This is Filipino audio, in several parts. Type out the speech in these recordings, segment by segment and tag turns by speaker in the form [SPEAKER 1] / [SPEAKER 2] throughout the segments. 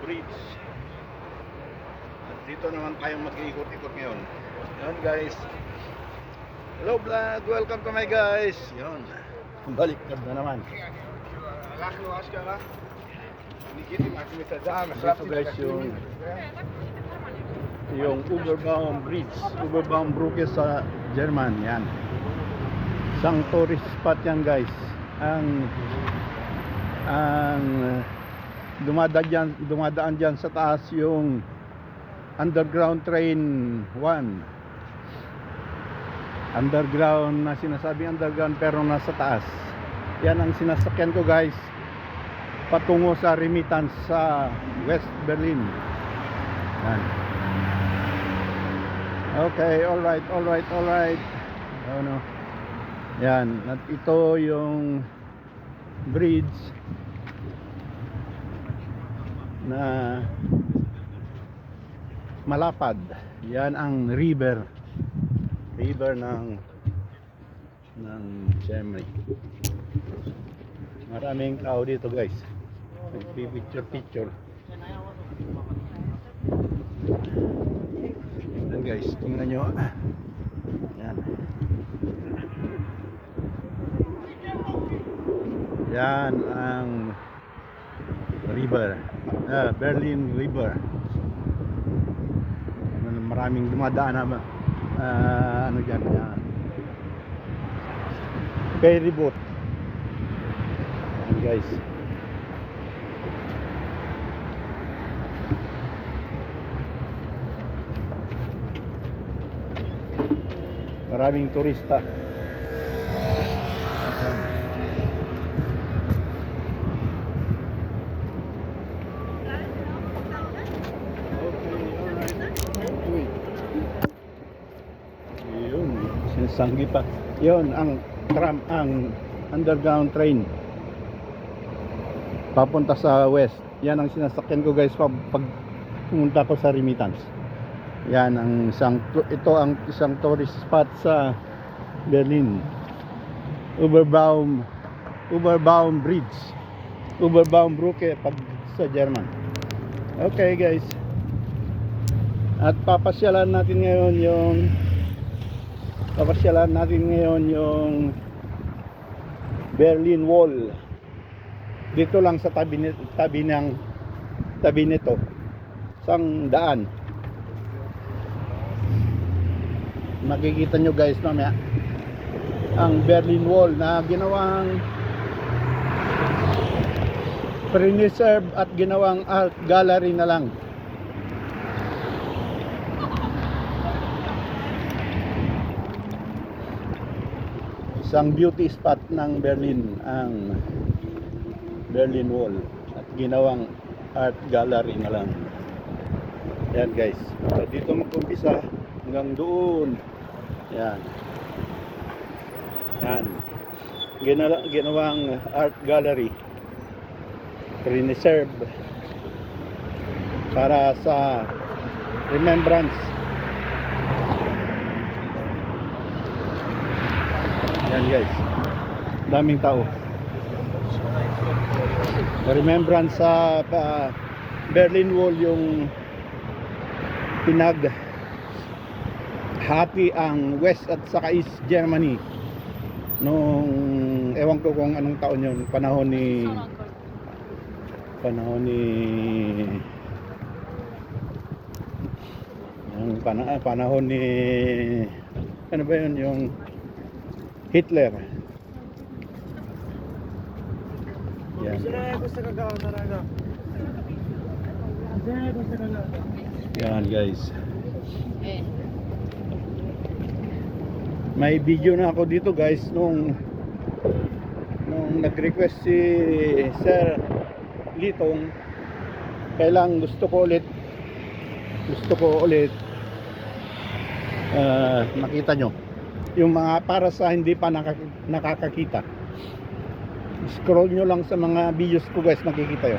[SPEAKER 1] Bridge. At dito naman tayo mag-iikot-ikot ngayon. Yan guys. Hello vlog, welcome to my guys. Yan. Baliktad na naman. Dito guys yung Oberbaum Bridge, Oberbaum Brücke sa German. Yan. Isang tourist spot yan guys. Ang dumadaan dyan sa taas yung underground train 1. Underground na sinasabing underground pero nasa taas. Yan ang sinasakyan ko guys, patungo sa remittance sa West Berlin. Yan. Okay, alright. Oh, no. Yan, at ito yung bridge na malapad. Yan ang river ng Germany. Maraming tao dito guys, nagpipicture. Yan guys, tingnan nyo. Yan. Yan ang river, Berlin River. Maraming dumadaan na ano dyan, ferry boat. Yan guys. Maraming turista. Sanggi pa. Yun ang tram, ang underground train papunta sa west. Yan ang sinasakyan ko guys pag pumunta ko sa remittance. Yan ang ito ang isang tourist spot sa Berlin. Oberbaum Bridge, Oberbaum Brücke pag sa German. Okay guys, at papasyalan natin ngayon yung Berlin Wall. Dito lang sa tabi nito, isang daan. Makikita nyo guys mamaya ang Berlin Wall na ginawang preserve at ginawang art gallery na lang. Isang beauty spot ng Berlin ang Berlin Wall at ginawang art gallery na lang. Yan guys, so, dito mag-umpisa hanggang doon. Yan. Ginawang art gallery, preserve para sa remembrance. Yan guys, daming tao. Remembrance sa Berlin Wall, yung hati ang West at saka East Germany nung ewan ko kung anong taon yun, panahon ni ano ba yun, yung Hitler. Yan. Yan guys. May video na ako dito guys nung nag-request si Sir Litong. Kailang gusto ko ulit makita nyo yung mga para sa hindi pa nakakakita. Scroll nyo lang sa mga videos ko guys, makikita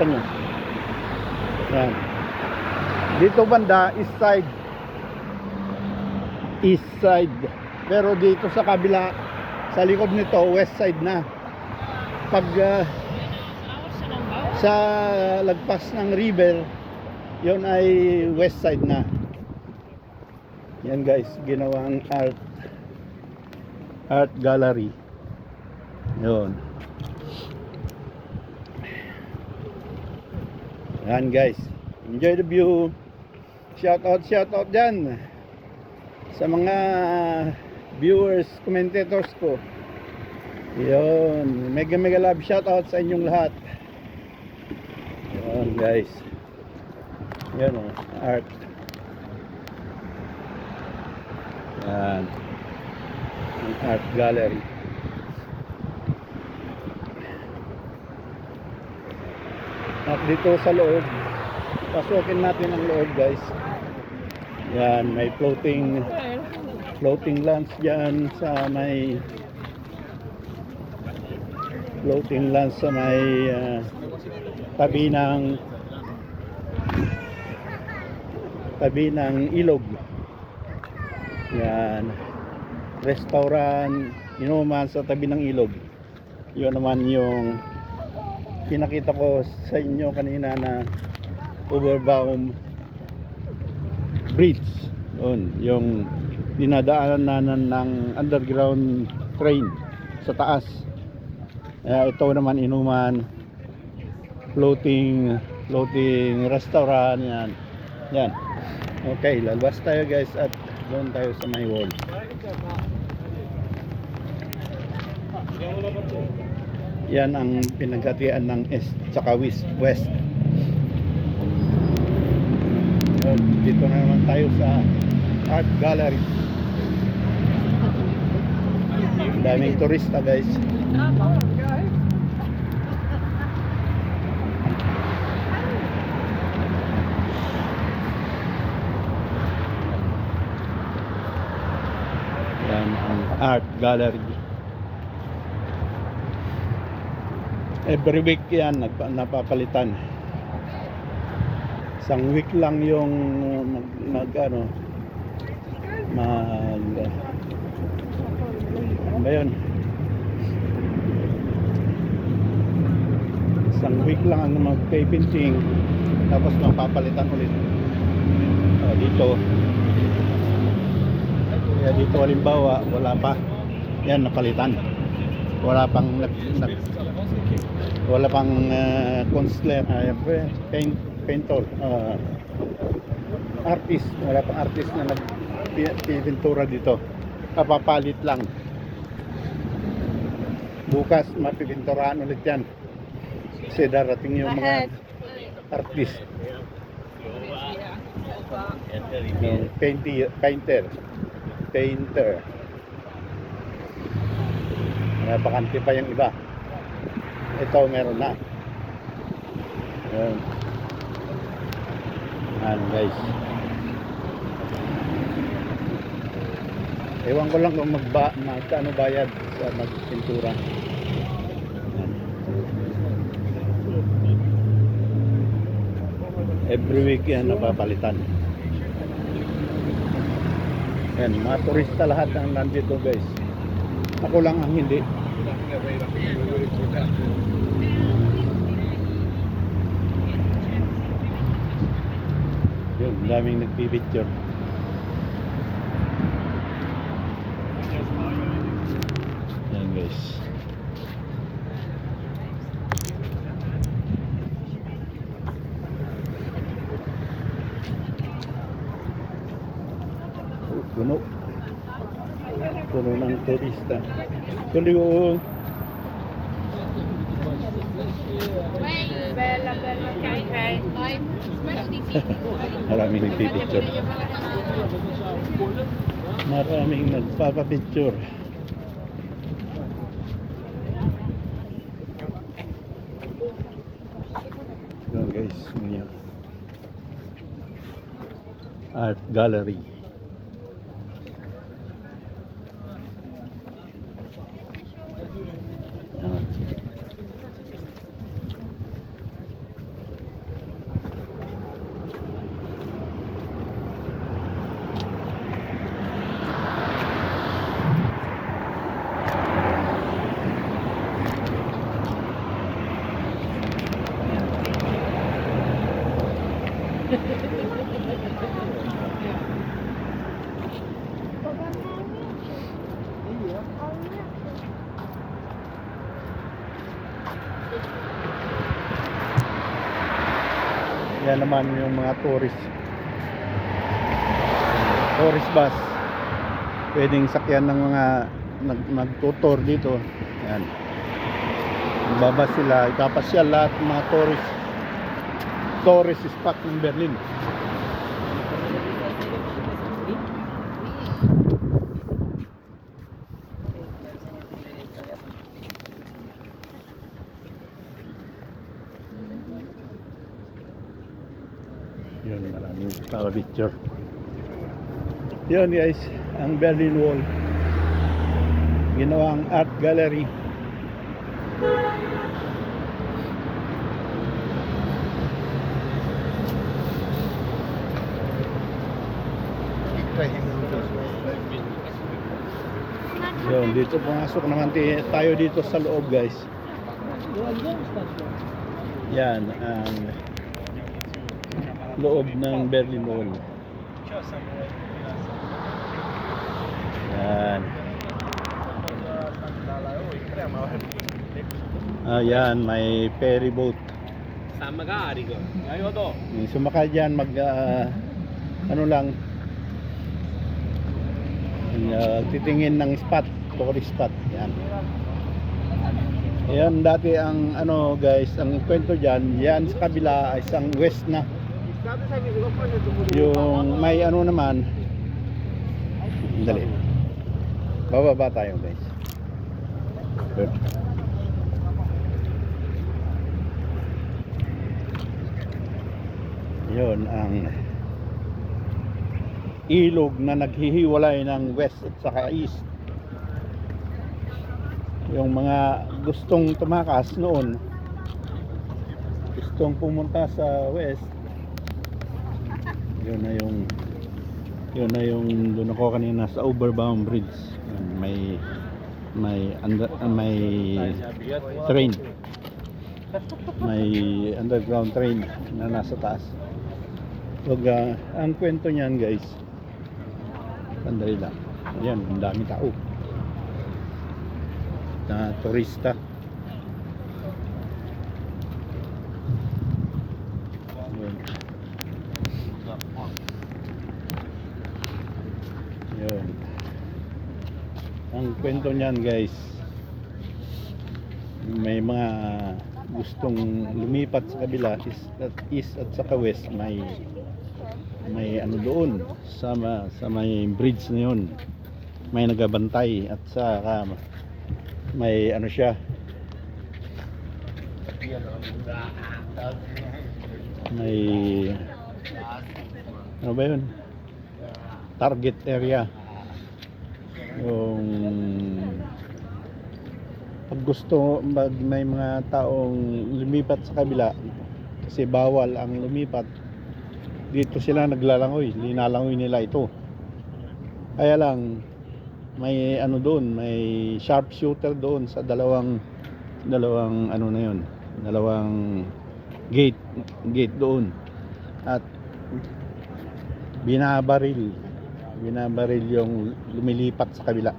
[SPEAKER 1] nyo. Yan. Dito banda east side, pero dito sa kabila, sa likod nito west side na. Pag Sa lagpas ng river, yon ay west side na. Yan guys, ginawang art gallery. Yon. Yan guys, enjoy the view. Shout out dyan sa mga viewers, commentators ko. Yun, mega love shout out sa inyong lahat. Yun guys, yan o, art. Yan, ang art gallery. At dito sa loob, pasukin natin ang loob guys. Yan, may floating lands dyan sa may tabi ng ilog. Yan, restaurant, inuman sa tabi ng ilog. Yun naman yung pinakita ko sa inyo kanina na Overbaum Bridge. Yun, yung dinadaanan ng underground train sa taas. Ito naman inuman, floating restaurant. Yan. Okay, lalabas tayo guys at doon tayo sa may wall. Yan ang pinaghatian ng east tsaka west. Dito na naman tayo sa art gallery. Daming turista guys. Yan ang art gallery. Every week yan napapalitan. Isang week lang yung ano ba yun? Isang week lang ang mag-painting, tapos mapapalitan ulit. Dito. Kaya dito halimbawa wala pa. Yan napalitan. Wala pang consular, painter, artist. Wala pang artist na nagpipintura dito. Kapapalit lang. Bukas mapipinturahan ulit yan. Kasi darating yung mga artist. Painter. Bakante pa yung iba. Ito meron na. Yan guys. Ewan ko lang kung magkano bayad sa magpintura. Every week yan napapalitan. Yan, mga turista lahat ang nandito guys. Ako lang ang hindi. Yun, daming nagpipicture. Yan guys. Puno ng turista. Tuloy. Maraming nagpipicture. Maraming nagpapapicture. Yan guys, yun. Art gallery. Yan naman yung mga tourist bus. Pwedeng sakyan ng mga nagtutour dito. Yan. Babas sila, ipapasyal lahat ng mga tourist spot ng Berlin. Yun, maraming picture. Yun guys, ang Berlin Wall. Ginawang art gallery. Yun, dito pumasok naman tayo dito sa loob guys. Yan ang loob ng Berlin Wall. Yan. Ayan, may ferry boat. Yung sumakay dyan ano lang, titingin ng spot, tourist spot. Yan. Yan dati ang ano guys, ang kwento dyan, yan sa kabila ay isang west na. Yung may ano naman, dali. Bababa tayo guys. Good. Yun ang ilog na naghihiwalay ng west at saka east. Yung mga gustong tumakas noon, gustong pumunta sa west, yun na yung doon ako kanina sa Overbaum Bridge. May train, may underground train na nasa taas. Ang kwento niyan guys, sandali lang. Ayan, ang dami tao na turista. Yun. Yun. Ang kwento niyan guys, may mga gustong lumipat sa kabila, east at saka west, may ano doon sa may bridge na yun, may nagabantay at saka may ano siya, may ano ba yun, target area. Yung pag gusto may mga taong lumipat sa kabila, kasi bawal ang lumipat dito, sila naglalangoy, linalangoy nila ito. Kaya lang may ano doon, may sharpshooter doon sa dalawang ano na yun, dalawang gate doon, at binabaril yung lumilipat sa kabila,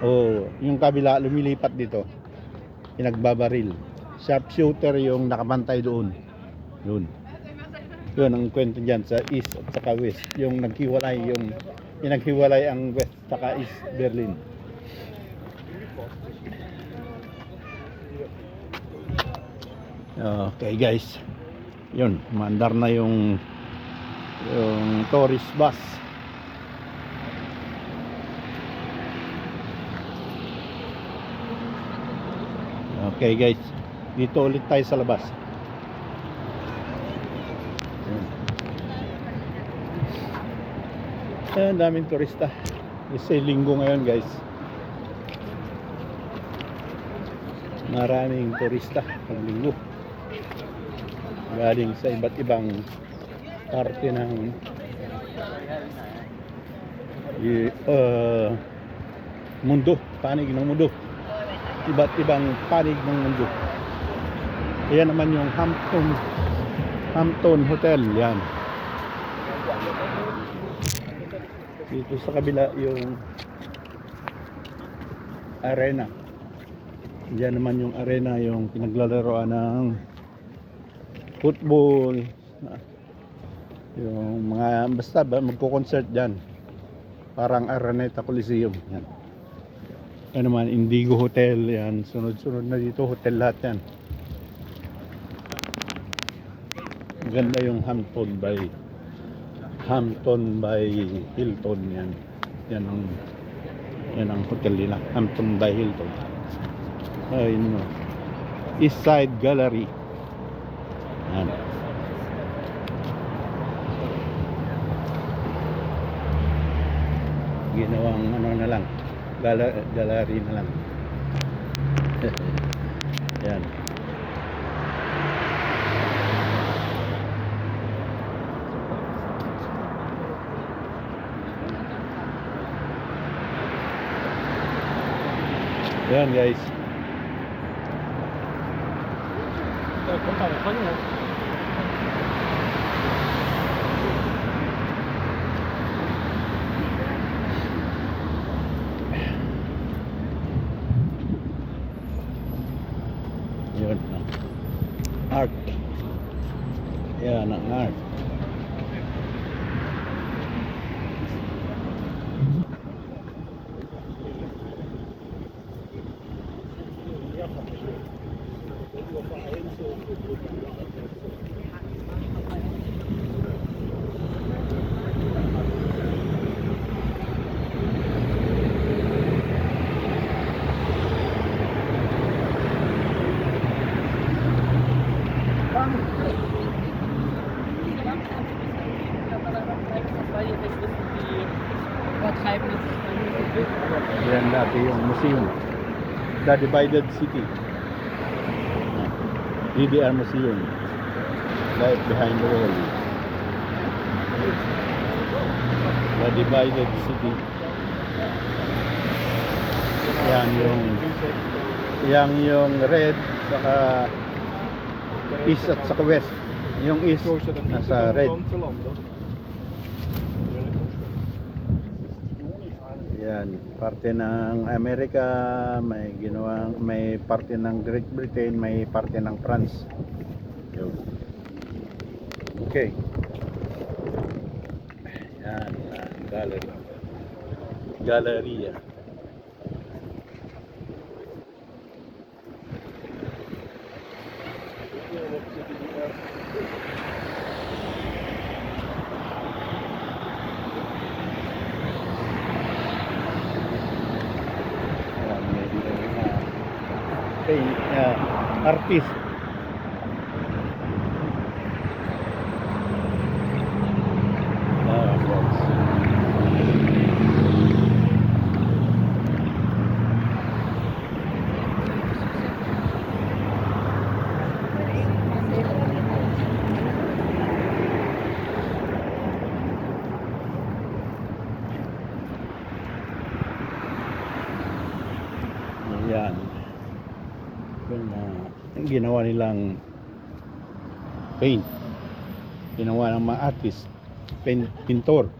[SPEAKER 1] o yung kabila lumilipat dito, pinagbabaril. Sharpshooter yung nakabantay doon. Yun ang kwento dyan sa east at saka west, yung pinaghiwalay ang west at saka east Berlin. Okay guys, yun, maandar na yung tourist bus. Okay guys, dito ulit tayo sa labas. Ang daming turista kasi linggo ngayon guys, maraming turista pag linggo galing sa iba't ibang parte ng mundo, panig ng mundo, iba't ibang panig ng mundo. Ayan naman yung Hampton Hotel, yan. Dito sa kabila yung arena. Diyan naman yung arena, yung pinaglalaroan ng football. Yung mga basta ba magko-concert diyan. Parang Araneta Coliseum. Yan. Yan naman Indigo Hotel, yan. Sunod-sunod na dito hotel lahat yan. Ganda yung Hampton by Hilton yan. Yan ang hotel nila, Hampton by Hilton. Ayun mo. East Side Gallery. Yan. Ginawang ano na lang, gallery na lang. Yan. Yan guys. Yun. Art. Yan ang art.
[SPEAKER 2] About 5 minutes.
[SPEAKER 1] Yan dati yung museum. The Divided City. DDR Museum. Life behind the wall. The Divided City. Yan yung red saka east at saka west. Yung east nasa red. Yan, parte ng Amerika, may parte ng Great Britain, may parte ng France. Yun. Okay. Yan, gallery. Galleria. Artist. Yan. Yung ginawa nilang paint. Ginawa ng mga artist, pintor.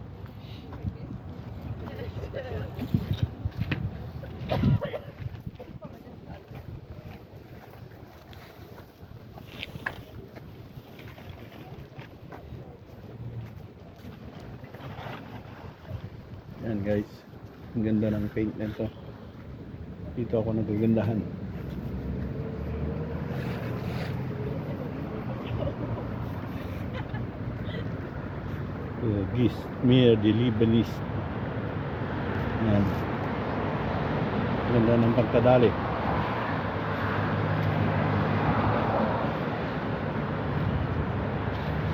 [SPEAKER 1] Yan guys, ang ganda ng paint nito. Dito ako nagagandahan. Mir de Libanis. Yan. Ganda ng pagkadali.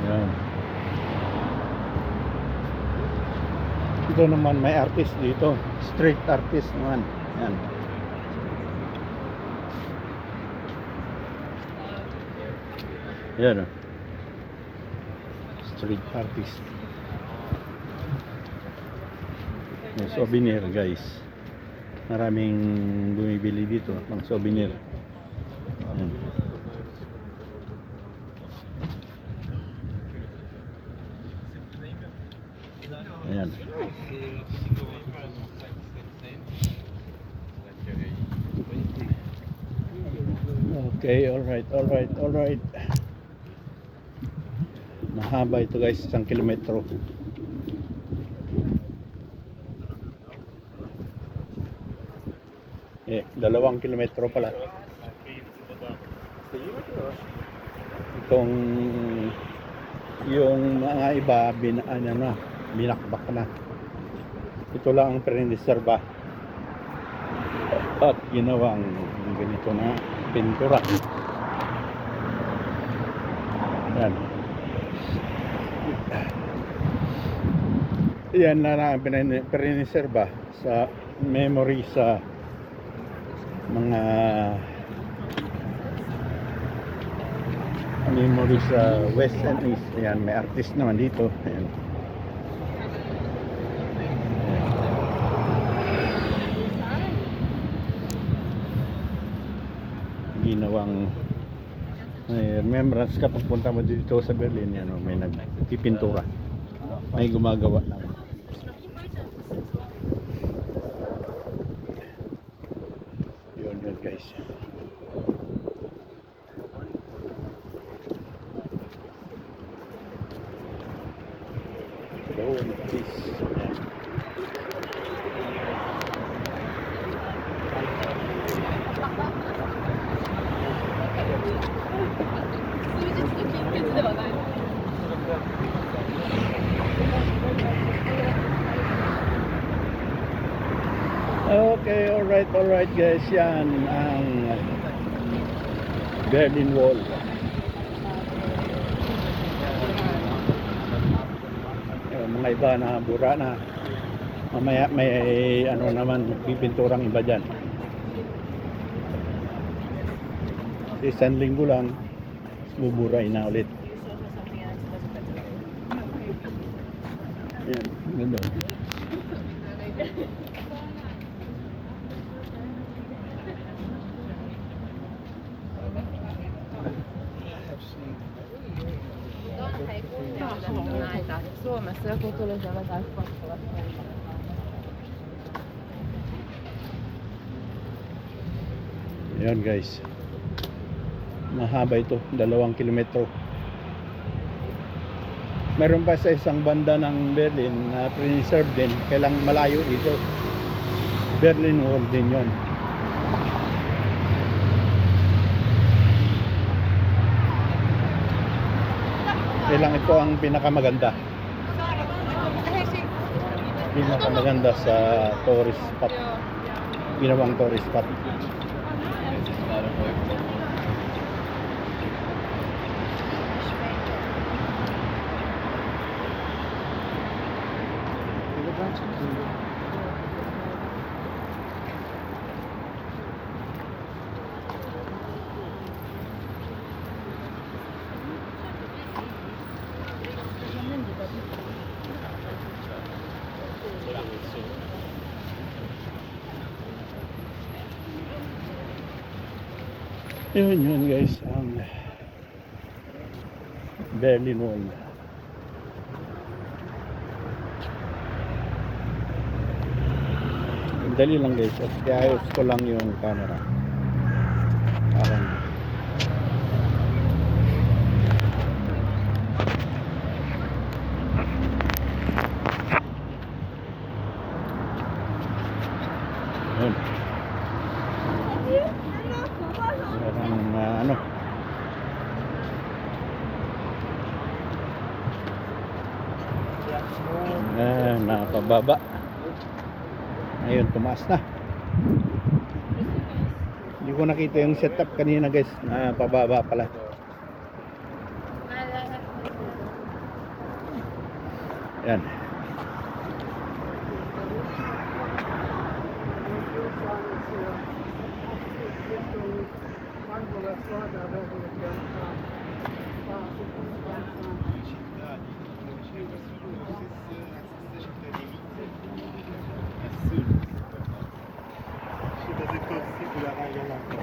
[SPEAKER 1] Yan. Ito naman may artist dito. Street artist naman. Yan. Yan. Street artist. May souvenir guys. Maraming bumibili dito ng souvenir. Ayan. Ayan. Okay, alright, alright, alright. Mahaba ito guys, 1 kilometro. Eh, 2 kilometro pala. Itong yung mga iba binakbak na. Ito lang ang pre-reserva at ginawang ganito na pintura. Yan. Yan na lang ang pre-reserva sa memory sa mga memory sa West and East. Ayan, may artist naman dito. Ayan. Ginawang remembrance kapag punta mo dito sa Berlin. Yan, may nagpipintura, may gumagawa naman. Yun guys. Doon, please. Okay, alright guys, yan ang Berlin Wall. Mga iba na bura na, mamaya may ano naman pipinturang iba dyan. Isang linggo lang buburay na ulit. Yan, ganda.
[SPEAKER 2] Suomessa joku tuli siellä täyspakkolassa.
[SPEAKER 1] Ayan guys, mahaba ito, 2 kilometro. Meron pa sa isang banda ng Berlin na preserve din, kailang malayo dito. Berlin Wall din yon. Kailang ito ang pinakamaganda. Pinakamaganda sa tourist spot. Ginawang tourist spot. Yun guys, ang Berlin Wall. Dali lang guys, at ayos ko lang yung camera. Parang yun. Parang napababa. Ayun, tumaas na. Hindi ko nakita yung setup kanina guys, napababa pala. Yan.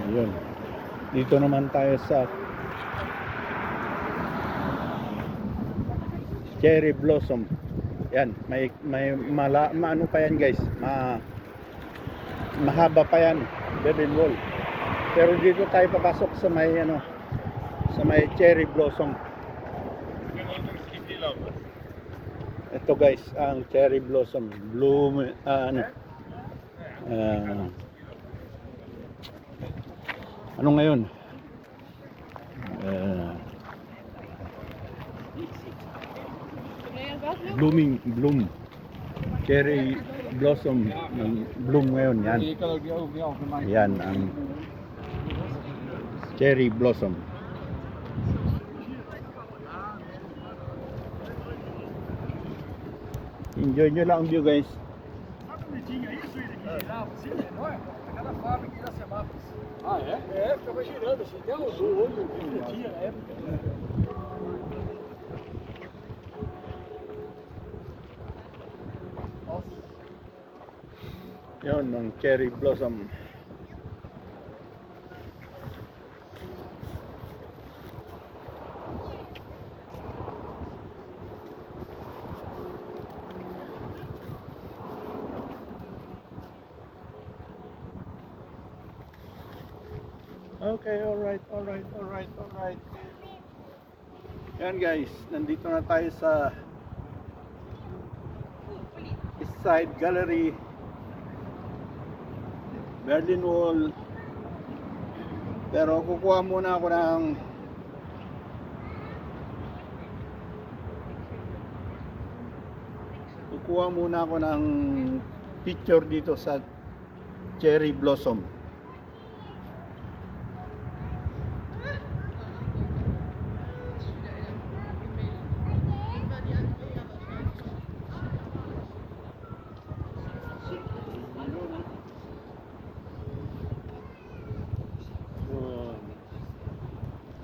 [SPEAKER 1] Ayun. Dito naman tayo sa Cherry Blossom. Yan, maano pa yan guys, mahaba pa yan, Berlin Wall. Pero dito tayo papasok sa may ano, sa may cherry blossom. Ito guys, ang cherry blossom, bloom, ano ngayon? Bloom. Cherry blossom ng bloom ngayon yan. Yan ang cherry blossom. Enjoy nyo lang ang view guys.
[SPEAKER 3] Ah, é? É, ficava girando assim, até o olho dia na época.
[SPEAKER 1] Yun, ang cherry blossom. Okay, alright. Yan guys, nandito na tayo sa East Side Gallery, Berlin Wall. Pero kukuha muna ako ng picture dito sa cherry blossom.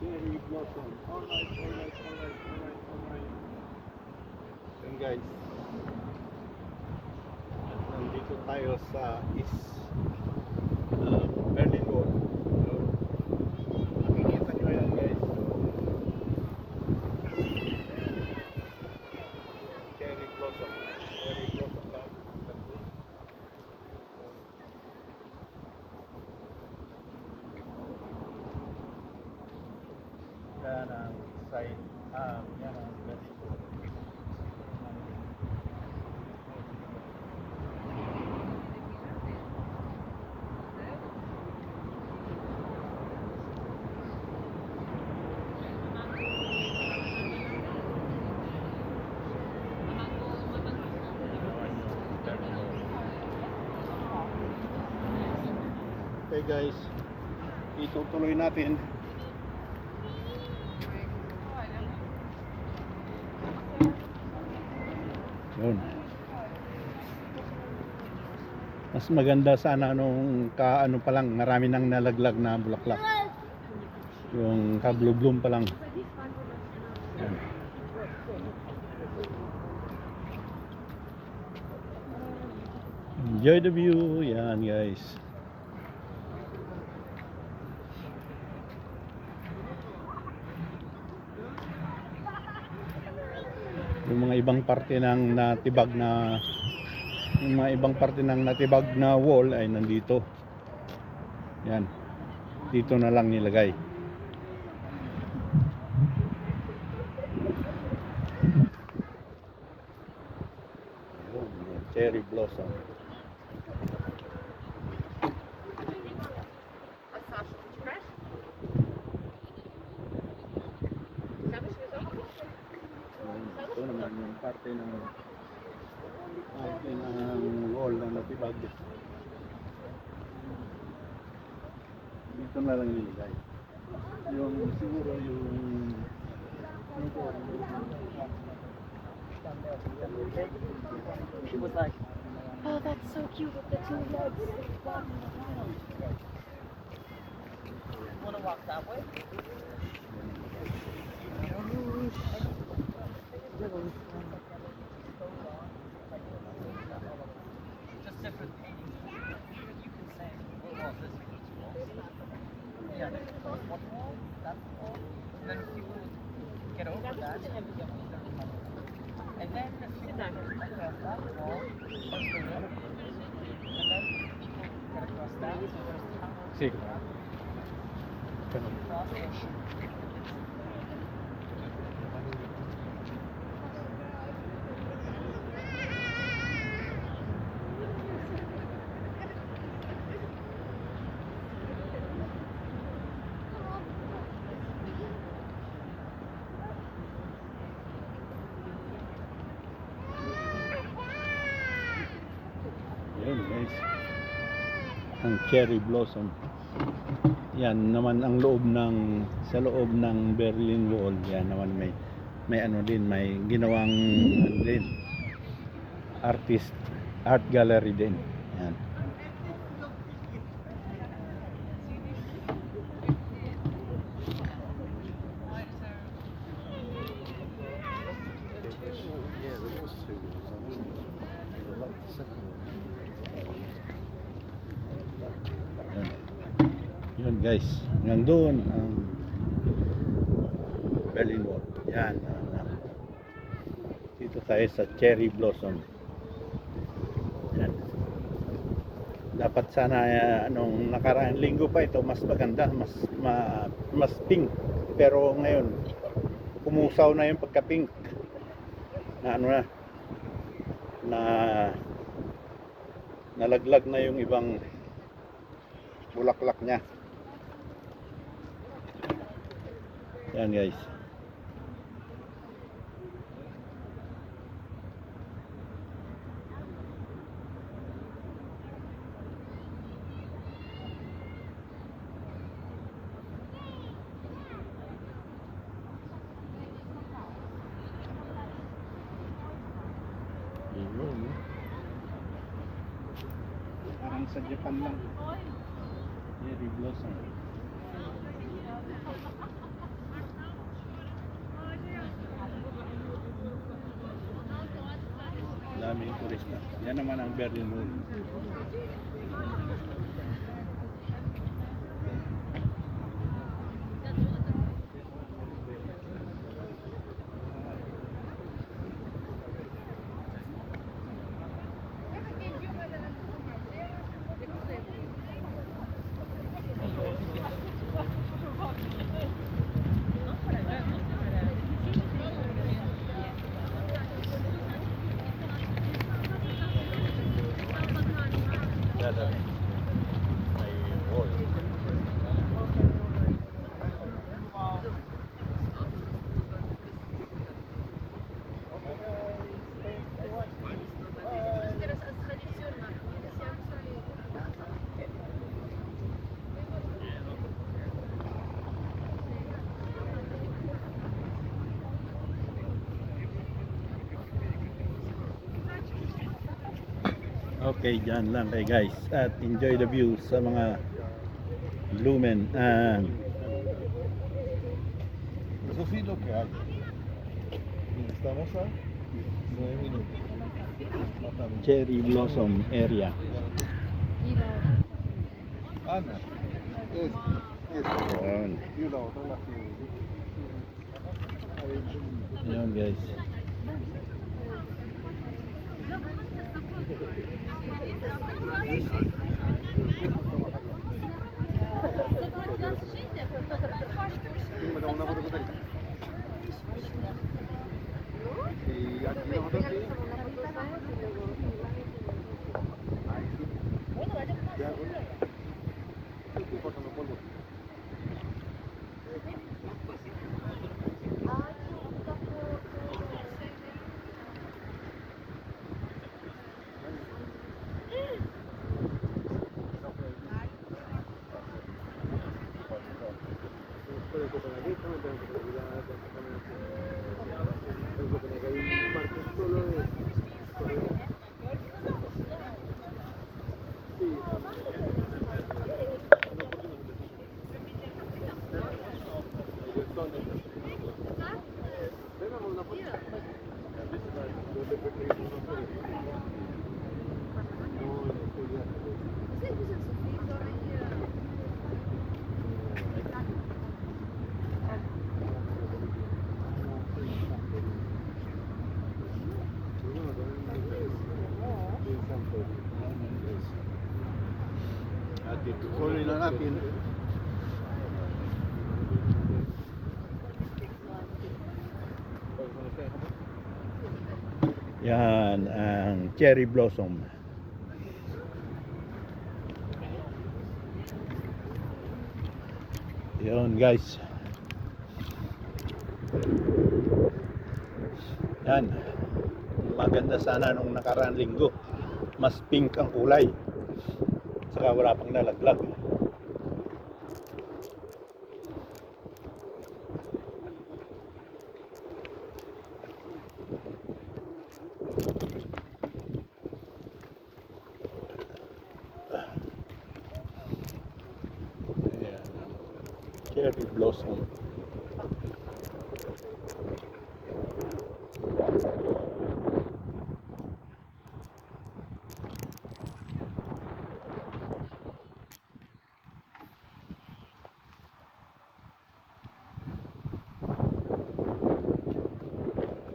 [SPEAKER 1] Cherry blossom. Alright. Yan guys. Nandito tayo sa East Berlin Wall. So, makikita nyo yan guys. Cherry blossom lang. Yan ang side, yan ang Berlin Wall. Okay guys, itutuloy natin. Yun. Mas maganda sana nung ano pa lang, marami nang nalaglag na bulaklak. Yung ka-bloom pa lang. Yan. Enjoy the view. Yan guys. Yung mga ibang parte ng natibag na wall ay nandito. Yan. Dito na lang nilagay. Cherry blossom. Ito naman yung parte ng wall na natibag. Dito na lang nilagay. Yung siguro yung
[SPEAKER 3] She was like,
[SPEAKER 2] Oh, that's so cute with the two legs.
[SPEAKER 3] wanna walk that way? Just different paintings. You can say, what wall? This wall? Yeah, one wall, that wall. And then if you get over that, and then sit down. across that wall, first the river, and then people get across that, so there's tunnels.
[SPEAKER 1] Sí.
[SPEAKER 3] Across the
[SPEAKER 1] Yun guys, ang cherry blossom. Yan naman ang sa loob ng Berlin Wall. Yan naman may ano din, may ginawang ano din, art gallery din. Yan. Yun guys, hanggang doon ang Berlin Wall. Yan. Dito tayo sa cherry blossom. Yan. Dapat sana anong nakaraang linggo pa ito mas maganda, mas pink. Pero ngayon pumusaw na yung pagka-pink. Na ano na nalaglag na yung ibang bulaklak niya. Yan guys. Parang sa Japan lang. Cherry blossom. Daming turista. Yan naman ang Berlin Wall. Okay, dyan lang kayo guys at enjoy the view sa mga lumen and
[SPEAKER 4] Eso sí lo que hay. Estamos a 9 minutos.
[SPEAKER 1] cherry blossom area.
[SPEAKER 4] Ana. Eso.
[SPEAKER 1] Yan.
[SPEAKER 4] Y la otra la que...
[SPEAKER 1] Yan guys.
[SPEAKER 4] Y aquí nosotros sí. Ya, bueno. Estoy cortando polvo.
[SPEAKER 1] itutuloy na natin. Yan ang cherry blossom. Yun guys. Yan. Maganda sana nung nakaraang linggo. Mas pink ang kulay. Saka wala pang nalaglag. Ayan. Cherry blossom.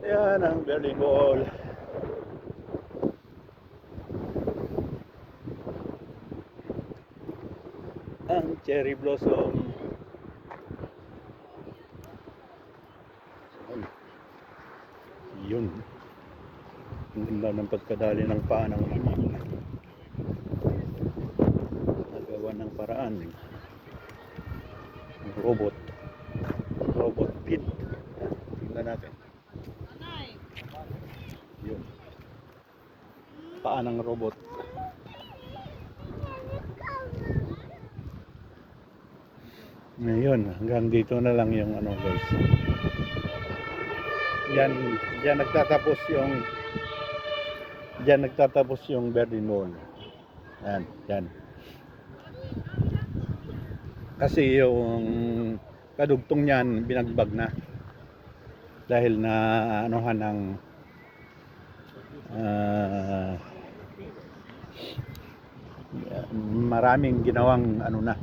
[SPEAKER 1] Yan ang Berlin Wall. Ang cherry blossom. Yun. Ang ganda ng pagkadali ng paa ng mama. Nagawa ng paraan. Ang robot. Robot pit. Tingnan natin. Yun. Paa ng robot. Ngayon, hanggang dito na lang yung ano guys. Diyan nagtatapos yung Berlin Wall. Yan. Kasi yung kadugtong niyan binagbag na. Dahil na anuhan ng maraming ginawang ano na.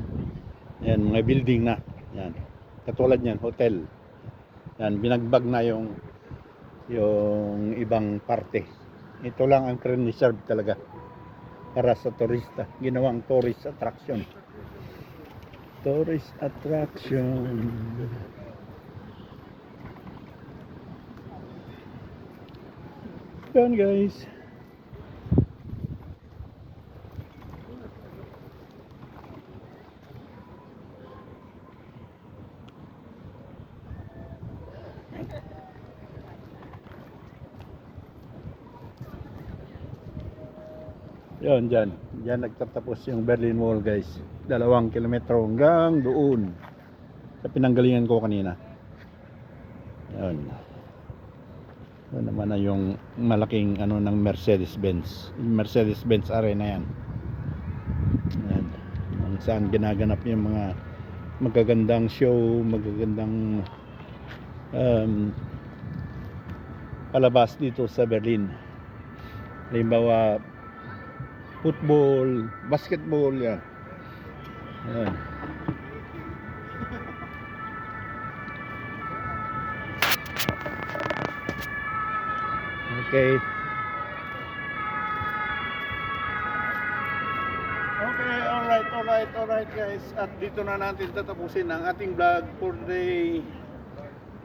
[SPEAKER 1] Yan, mga building na. Yan. Katulad niyan, hotel. Yan, binagbag na yung ibang parte. Ito lang ang reserve talaga para sa turista. Ginawang tourist attraction. Tourist attraction. Yan guys. Yan, dyan nagtatapos yung Berlin Wall guys. 2 kilometro hanggang doon sa pinanggalingan ko kanina. Yan. Ito naman na yung malaking ano ng Mercedes-Benz. Mercedes-Benz Arena yan. Yan. Kung saan ginaganap yung mga magagandang show, magagandang palabas dito sa Berlin. Halimbawa football, basketball, yan. Yan. Okay. Okay, alright guys. At dito na natin tatapusin ang ating vlog for today.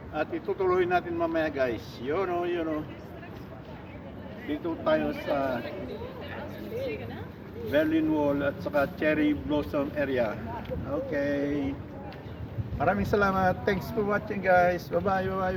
[SPEAKER 1] At itutuloy natin mamaya guys. Yun o. Dito tayo sa Berlin Wall at saka Cherry Blossom area. Okay. Maraming salamat. Thanks for watching guys. Bye-bye.